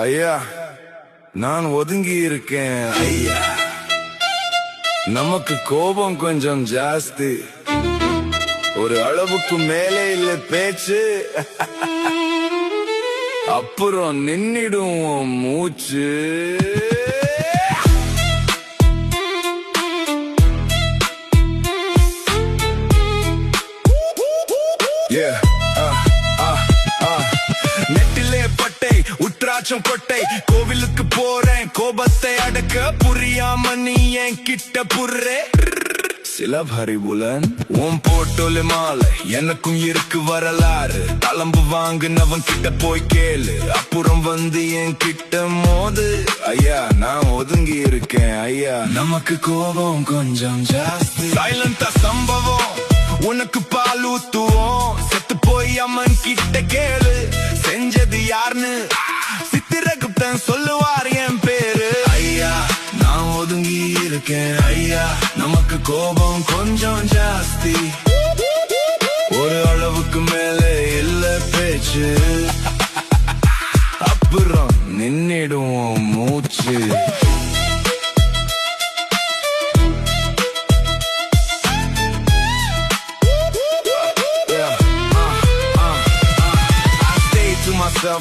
ஐயா, நான் ஒதுங்கி இருக்கேன் ஐயா. நமக்கு கோபம் கொஞ்சம் ஜாஸ்தி, ஒரு அளவுக்கு மேலே இல்ல பேச்சு. அப்புறம் நின்னிடும் மூச்சு. நெட்டிலே பட்டை உற்றாச்சம் கொட்டை, கோவிலுக்கு போறேன் கோபத்தை அடக்க, புரியாம நீ என் கிட்ட புர்றே. சில பரிபுலன் உன் போட்டோல மாலை, எனக்கும் இருக்கு வரலாறு. தளம்பு வாங்குனவன் கிட்ட போய் கேளு, அப்புறம் வந்து என் கிட்ட மோது. ஐயா, நான் ஒதுங்கி இருக்கேன் ஐயா. நமக்கு கோபம் கொஞ்சம் ஜாஸ்தி. சைலண்டா சம்பவம், உனக்கு பால் ஊத்துவோம். செத்து போய் அம்மன் கிட்ட கேளு, செஞ்சது யாருன்னு சித்திரகுப்தன் சொல்லுவார் என் பேரு. ஐயா, நான் ஒதுங்கி இருக்கேன் ஐயா. நமக்கு கோபம் கொஞ்சம் ஜாஸ்தி, ஒரு அளவுக்கு மேலே இல்ல பேச்சு. அப்புறம் நின்னிடுவோம் மூச்சு.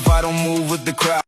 I don't move with the crowd.